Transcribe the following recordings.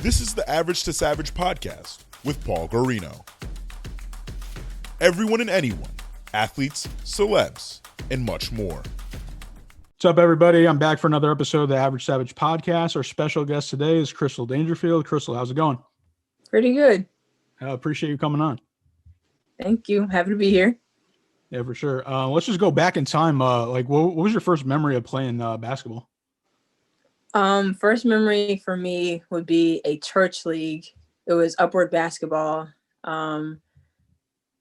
This is the Average to Savage podcast with Paul Guarino. Everyone and anyone, athletes, celebs, and much more. What's up, everybody? I'm back for another episode of the Average Savage podcast. Our special guest today is Crystal Dangerfield. Crystal, how's it going? Pretty good. I appreciate you coming on. Thank you. Happy to be here. Yeah, for sure. Let's just go back in time. What was your first memory of playing basketball? First memory for me would be a church league. It was upward basketball. Running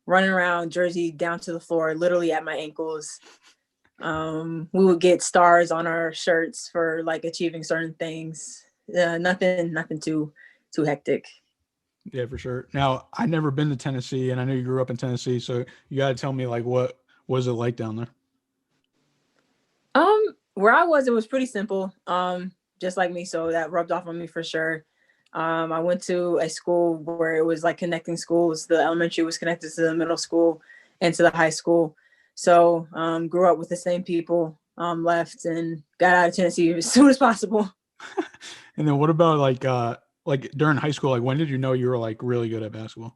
around, jersey down to the floor, literally at my ankles. We would get stars on our shirts for like achieving certain things. Nothing too hectic. Yeah, for sure. Now, I've never been to Tennessee, and I know you grew up in Tennessee, so you got to tell me, like, what was it like down there? Where I was, it was pretty simple. Just like me, so that rubbed off on me for sure. I went to a school where it was like connecting schools. The elementary was connected to the middle school and to the high school. So grew up with the same people, left and got out of Tennessee as soon as possible. And then what about like during high school, like when did you know you were like really good at basketball?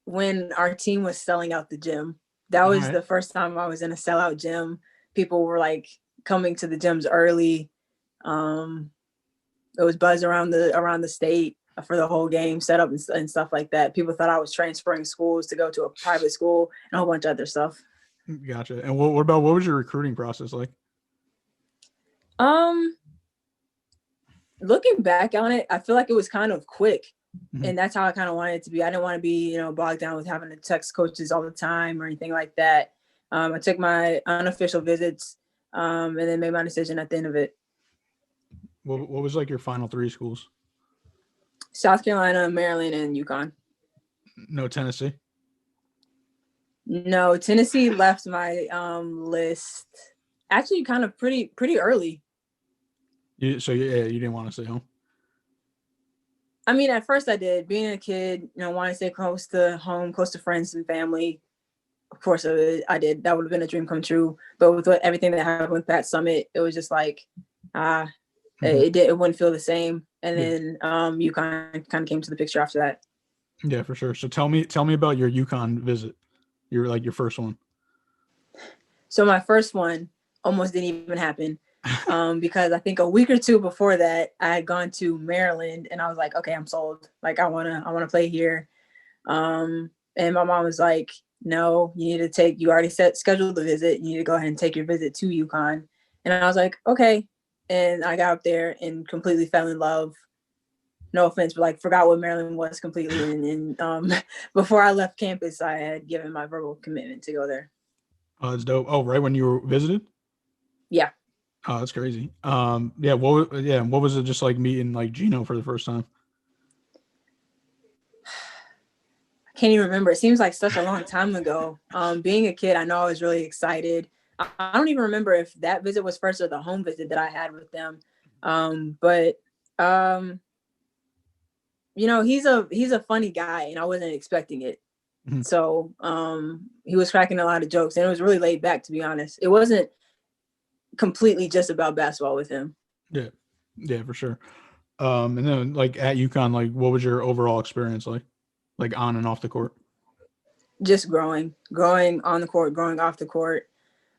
When our team was selling out the gym. That was the first time I was in a sellout gym. People were like coming to the gyms early. It was buzz around the state for the whole game setup and stuff like that. People thought I was transferring schools to go to a private school and a whole bunch of other stuff. Gotcha. And what was your recruiting process like? Looking back on it, I feel like it was kind of quick. And that's how I kind of wanted it to be. I didn't want to be, bogged down with having to text coaches all the time or anything like that. I took my unofficial visits and then made my decision at the end of it. What was like your final three schools? South Carolina, Maryland, and Uconn. No Tennessee? No, Tennessee left my list actually kind of pretty early. You didn't want to stay home? I mean, at first I did. Being a kid, wanting to stay close to home, close to friends and family. Of course, I did. That would have been a dream come true. But with everything that happened with Pat Summit, it was just like, it wouldn't feel the same. And then UConn kind of came to the picture after that. Yeah, for sure. So tell me about your UConn visit. Your first one. So my first one almost didn't even happen. Because I think a week or two before that, I had gone to Maryland and I was like, okay, I'm sold. Like I wanna play here. And my mom was like, no, you already scheduled the visit. You need to go ahead and take your visit to UConn. And I was like, okay. And I got up there and completely fell in love. No offense, but like forgot what Maryland was completely. And before I left campus, I had given my verbal commitment to go there. Oh, that's dope. Oh, right when you were visited? Yeah. Oh, that's crazy. What was it just like meeting like Gino for the first time? I can't even remember. It seems like such a long time ago. Being a kid, I know I was really excited. I don't even remember if that visit was first or the home visit that I had with them. He's a funny guy and I wasn't expecting it. Mm-hmm. So he was cracking a lot of jokes and it was really laid back, to be honest. It wasn't completely just about basketball with him. Yeah, for sure. And then like at UConn, like what was your overall experience like on and off the court? Just growing on the court, growing off the court.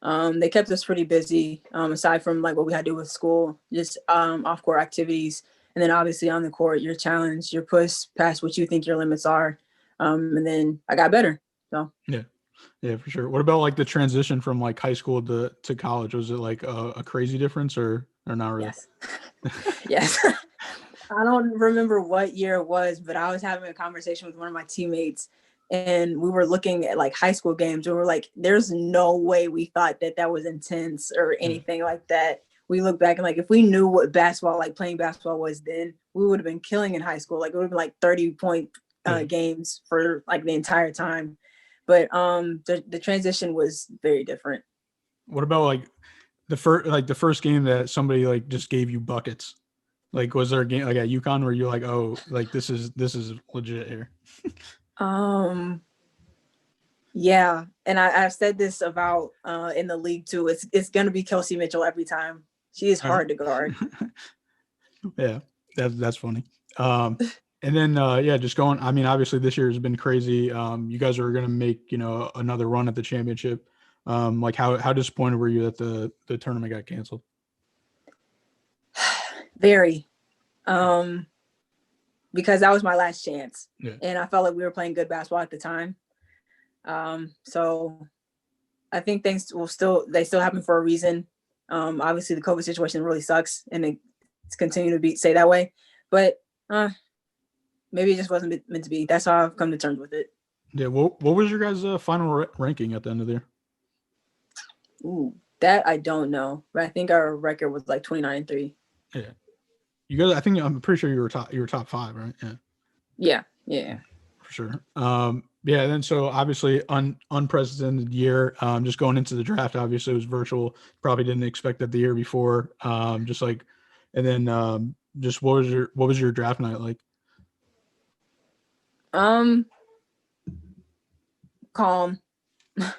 They kept us pretty busy, aside from like what we had to do with school, just off court activities. And then obviously on the court, you're challenged, you're pushed past what you think your limits are. And then I got better. So Yeah, for sure. What about like the transition from like high school to college? Was it like a crazy difference or not really? Yes. Yes. I don't remember what year it was, but I was having a conversation with one of my teammates and we were looking at like high school games and we're like, there's no way we thought that was intense or anything like that. We look back and like, if we knew what playing basketball was then, we would have been killing in high school. Like it would have been like 30-point games for like the entire time. But the transition was very different. What about like the first game that somebody like just gave you buckets? Like was there a game like at UConn where you're like, oh, like this is legit here? Yeah, and I've said this about in the league too. It's gonna be Kelsey Mitchell every time. She is hard to guard. Yeah, that's funny. And then just going. I mean, obviously this year has been crazy. You guys are gonna make another run at the championship. Like how disappointed were you that the tournament got canceled? Very, because that was my last chance, Yeah. and I felt like we were playing good basketball at the time. So I think things they still happen for a reason. Obviously the COVID situation really sucks, and it's continued to stay that way. But maybe it just wasn't meant to be. That's how I've come to terms with it. Yeah. What was your guys' final ranking at the end of the year? Ooh, that I don't know, but I think our record was like 29-3. Yeah. You guys, I'm pretty sure you were top 5, right? Yeah. Yeah. For sure. Yeah. Then so obviously unprecedented year. Just going into the draft, obviously it was virtual. Probably didn't expect that the year before. Just like, and then just what was your draft night like? Calm. It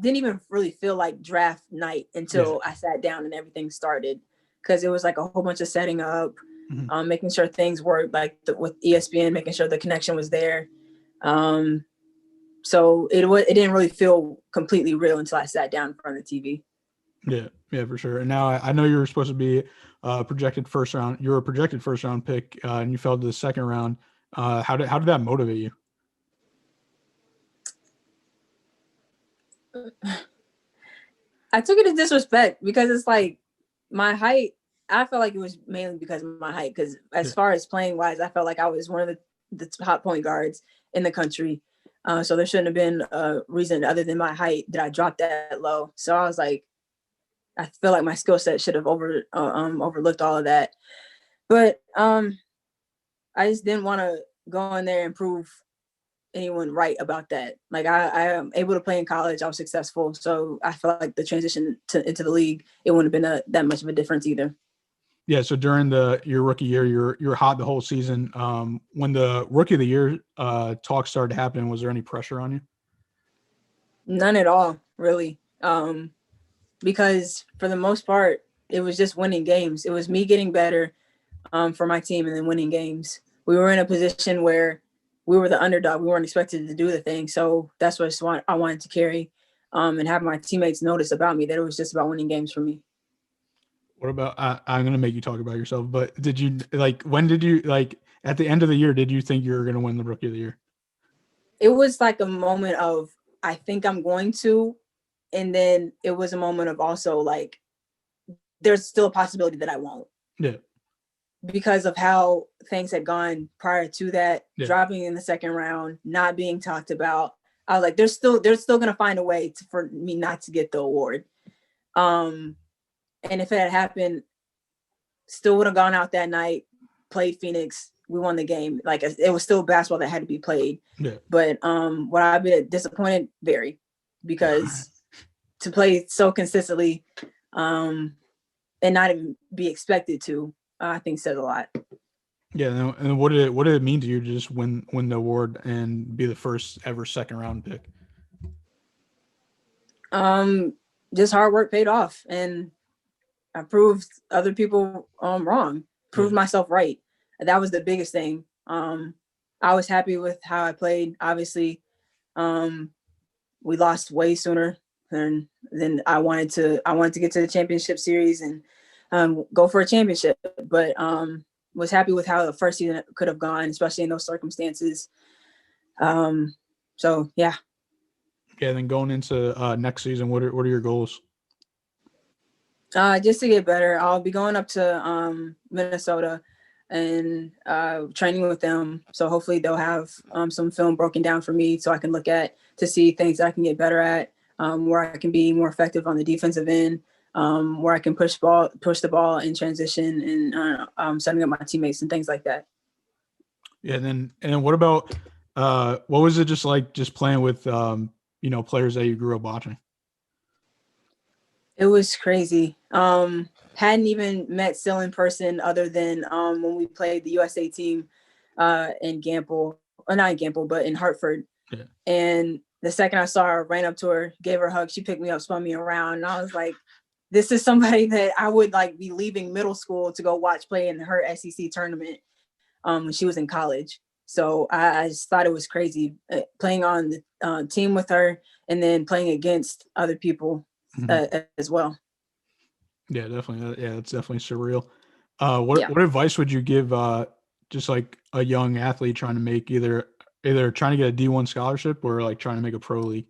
didn't even really feel like draft night until I sat down and everything started, because it was like a whole bunch of setting up, making sure things worked, like with ESPN, making sure the connection was there. So it didn't really feel completely real until I sat down in front of the TV. Yeah, for sure. And now I know you were supposed to be projected first round. You were a projected first round pick, and you fell to the second round. How did that motivate you? I took it as disrespect, because it's like my height. I felt like it was mainly because of my height, because as far as playing wise, I felt like I was one of the top point guards in the country. So there shouldn't have been a reason other than my height that I dropped that low. So I was like, I feel like my skill set should have overlooked all of that. But I just didn't want to go in there and prove anyone right about that. Like I am able to play in college. I was successful. So I feel like the transition into the league, it wouldn't have been that much of a difference either. Yeah. So during your rookie year, you're hot the whole season. When the rookie of the year talk started happening, was there any pressure on you? None at all, really. Because for the most part, it was just winning games. It was me getting better for my team and then winning games. We were in a position where we were the underdog. We weren't expected to do the thing. So that's what I wanted to carry and have my teammates notice about me, that it was just about winning games for me. What about, I'm going to make you talk about yourself, but when did you, at the end of the year, did you think you were going to win the rookie of the year? It was like a moment of, I think I'm going to, and then it was a moment of also like, there's still a possibility that I won't. Yeah. Because of how things had gone prior to that, dropping in the second round, not being talked about. I was like, they're still going to find a way for me not to get the award. And if it had happened, still would have gone out that night, played Phoenix. We won the game. Like, it was still basketball that had to be played. Yeah. But would I be disappointed? Very, because to play so consistently and not even be expected to, I think says a lot. Yeah. And what did it mean to you to just win the award and be the first ever second round pick? Just hard work paid off, and I proved other people wrong, proved myself right. That was the biggest thing. I was happy with how I played. Obviously, we lost way sooner than I wanted to get to the championship series and go for a championship. But was happy with how the first season could have gone, especially in those circumstances. So yeah. Yeah. Then going into next season, what are your goals? Just to get better. I'll be going up to Minnesota and training with them. So hopefully they'll have some film broken down for me so I can look at to see things that I can get better at, where I can be more effective on the defensive end, where I can push the ball in transition, and setting up my teammates and things like that. Yeah. And then what about what was it just like just playing with players that you grew up watching? It was crazy. Hadn't even met Still in person other than when we played the USA team in Gamble, or not in Gamble, but in Hartford. Yeah. And the second I saw her, ran up to her, gave her a hug. She picked me up, spun me around, and I was like, this is somebody that I would like be leaving middle school to go watch play in her SEC tournament when she was in college. So I just thought it was crazy playing on the team with her and then playing against other people as well. Yeah, definitely. Yeah, it's definitely surreal. What advice would you give just like a young athlete trying to make either trying to get a D1 scholarship or like trying to make a pro league?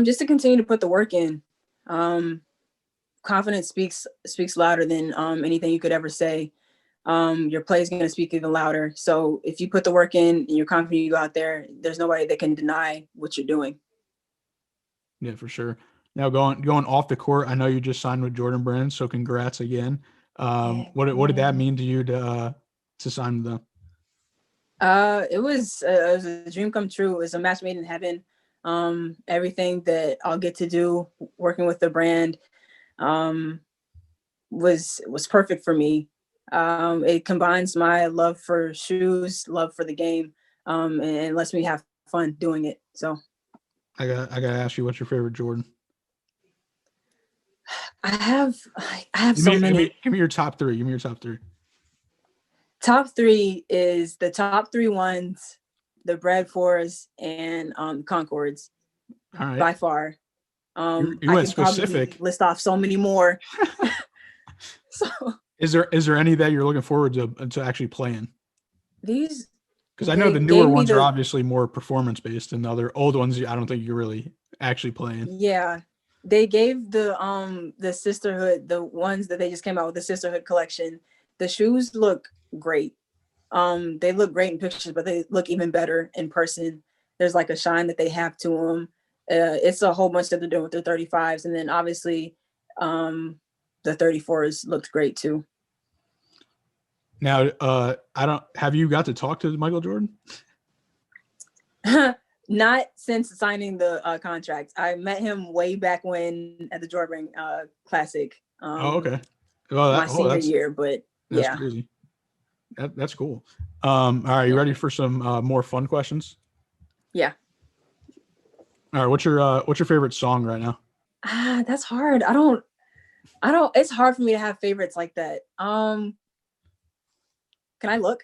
Just to continue to put the work in. Confidence speaks louder than anything you could ever say. Your play is going to speak even louder. So if you put the work in and you're confident, you go out there, there's nobody that can deny what you're doing. Yeah, for sure. Now going off the court, I know you just signed with Jordan Brand, so congrats again. What did that mean to you to sign with them? It was a dream come true. It was a match made in heaven. Everything that I'll get to do working with the brand was perfect for me. It combines my love for shoes, love for the game, and lets me have fun doing it. So I gotta ask you, what's your favorite Jordan? I have so many. Give me your top three. Give me your top three. Top three is the top 3 ones, the Bread Fours and Concords. All right. By far. You went specific. List off so many more. So is there any that you're looking forward to actually playing? These, because I know the newer ones are obviously more performance based, and the other old ones I don't think you're really actually playing. Yeah, they gave the sisterhood, the ones that they just came out with, the sisterhood collection. The shoes look great. They look great in pictures, but they look even better in person. There's like a shine that they have to them. It's a whole bunch that they're doing with their 35s, and then obviously the 34s looked great too. Now, have you got to talk to Michael Jordan? Not since signing the contract. I met him way back when at the Jordan Classic. Okay. Well, my senior year, but that's crazy. That's cool. All right, you ready for some more fun questions? Yeah. All right, what's your favorite song right now? That's hard. I don't. It's hard for me to have favorites like that. Can I look?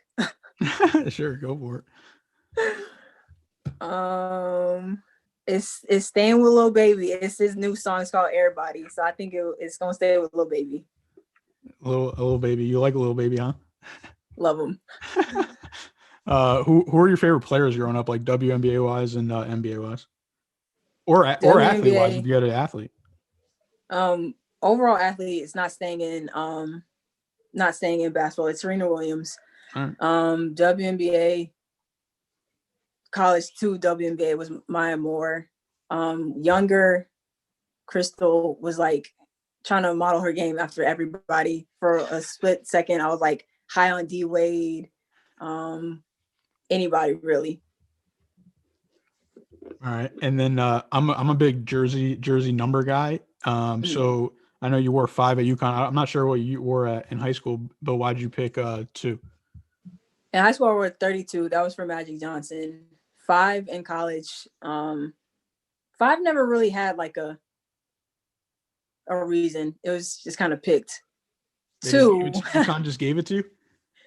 Sure, go for it. It's staying with Lil Baby. It's his new song. It's called Everybody. So I think it's gonna stay with Lil Baby. Lil Baby. You like Lil Baby, huh? Love him. Who are your favorite players growing up, like WNBA wise and NBA wise, or athlete wise? If you had an athlete. Overall athlete is not staying in basketball. It's Serena Williams. Right. WNBA, college to WNBA was Maya Moore. Younger, Crystal was like trying to model her game after everybody. For a split second, I was like high on D Wade. Anybody really. All right, and then I'm a big jersey number guy. So I know you wore 5 at UConn. I'm not sure what you wore in high school, but why'd you pick 2? In high school, I wore 32. That was for Magic Johnson. 5 in college. 5 never really had like a reason. It was just kind of picked. 2. UConn just gave it to you?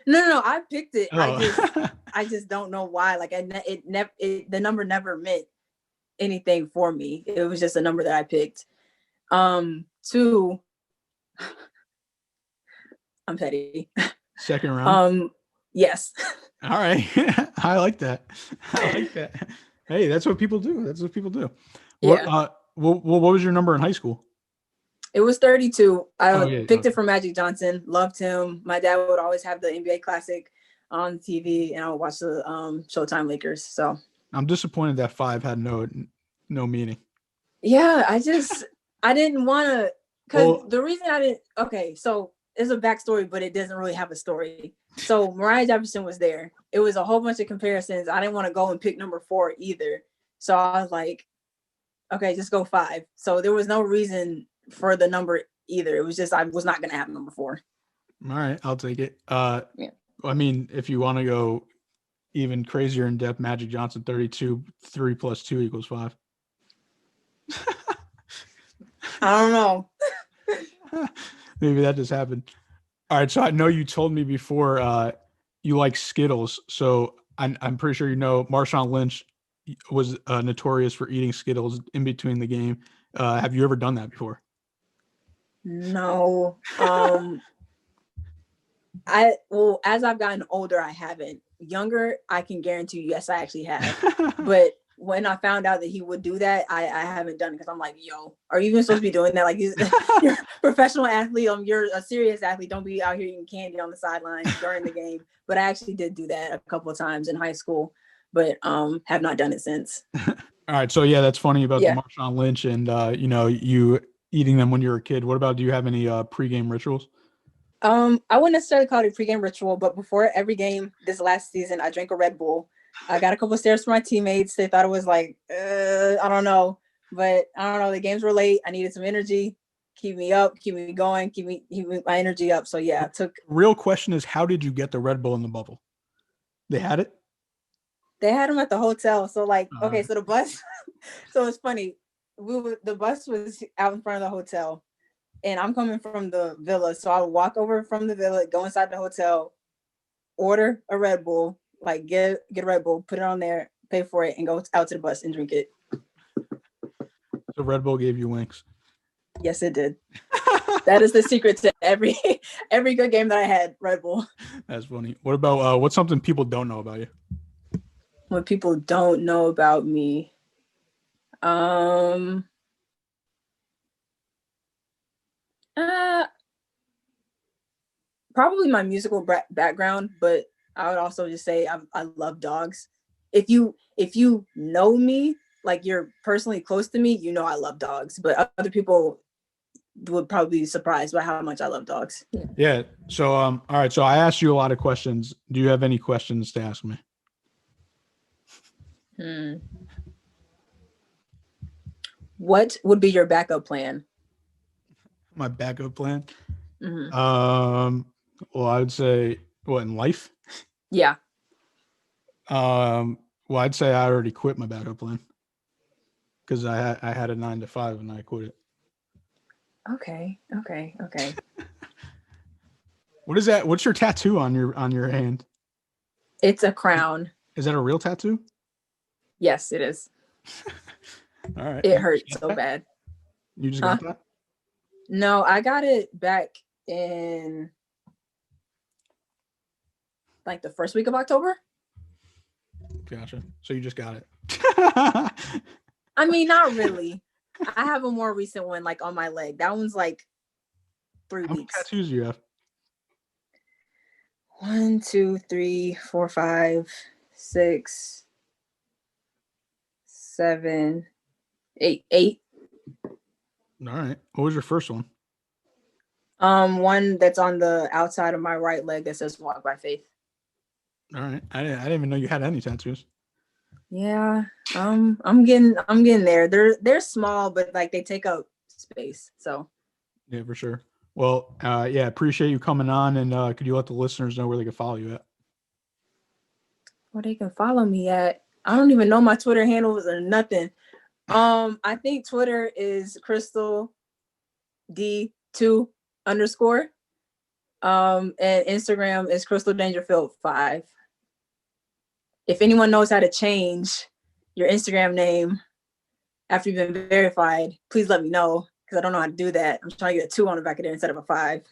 No, I picked it. Oh. I just don't know why. Like the number never meant anything for me. It was just a number that I picked. 2. I'm petty. Second round. Yes. All right. I like that. Hey, that's what people do. Yeah. What was your number in high school? It was 32. I picked it from Magic Johnson. Loved him. My dad would always have the NBA Classic on TV, and I would watch the Showtime Lakers. So I'm disappointed that 5 had no meaning. Yeah, I didn't want to, because the reason I didn't. Okay, so it's a backstory, but it doesn't really have a story. So Mariah Jefferson was there. It was a whole bunch of comparisons. I didn't want to go and pick number 4 either. So I was like, okay, just go 5. So there was no reason for the number either. It was just I was not going to have number 4. All right, I'll take it. Yeah. I mean, if you want to go even crazier in depth, Magic Johnson 32, 3 + 2 = 5. I don't know. Maybe that just happened. All right. So I know you told me before you like Skittles. So I'm pretty sure you know Marshawn Lynch was notorious for eating Skittles in between the game. Have you ever done that before? No. As I've gotten older, I haven't. Younger, I can guarantee you, yes, I actually have. But when I found out that he would do that, I haven't done it because I'm like, yo, are you even supposed to be doing that? Like, you're a professional athlete. You're a serious athlete. Don't be out here eating candy on the sideline during the game. But I actually did do that a couple of times in high school, but have not done it since. All right. So yeah, that's funny about Yeah. the Marshawn Lynch and you eating them when you were a kid. What about, do you have any pregame rituals? I wouldn't necessarily call it a pregame ritual, but before every game this last season, I drank a Red Bull. I got a couple of stares from my teammates. They thought it was like, I don't know, but I don't know. The games were late. I needed some energy, keep me up, keep me going, keep my energy up. So yeah, Real question is, how did you get the Red Bull in the bubble? They had it? They had them at the hotel. So like, okay, right. so the bus, so it's funny. The bus was out in front of the hotel. And I'm coming from the villa. So I would walk over from the villa, go inside the hotel, order a Red Bull, like get a Red Bull, put it on there, pay for it, and go out to the bus and drink it. So Red Bull gave you wings. Yes, it did. That is the secret to every good game that I had, Red Bull. That's funny. What about what's something people don't know about you? What people don't know about me. Probably my musical background, but I would also just say I love dogs. If you know me, like you're personally close to me, you know I love dogs. But other people would probably be surprised by how much I love dogs. Yeah. So all right. So I asked you a lot of questions. Do you have any questions to ask me? What would be your backup plan? My backup plan? Mm-hmm. Well, I would say, what, in life? Yeah. Well, I'd say I already quit my backup plan because I had a 9 to 5 and I quit it. Okay. What is that? What's your tattoo on your hand? It's a crown. Is that a real tattoo? Yes, it is. All right. It hurts so bad. You just got that? No, I got it back in like the first week of October. Gotcha. So you just got it. I mean, not really. I have a more recent one, like on my leg. That one's like 3 weeks. How many tattoos do you have? 1, 2, 3, 4, 5, 6, 7, 8. All right. What was your first one? One that's on the outside of my right leg that says "Walk by Faith." All right. I didn't even know you had any tattoos. Yeah. I'm getting there. They're small, but like they take up space. So. Yeah, for sure. Well, yeah, appreciate you coming on, and could you let the listeners know where they can follow you at? Where they can follow me at? I don't even know my Twitter handles or nothing. I think Twitter is Crystal D2_. And Instagram is Crystal Dangerfield 5. If anyone knows how to change your Instagram name after you've been verified, please let me know because I don't know how to do that. I'm trying to get a 2 on the back of there instead of a 5.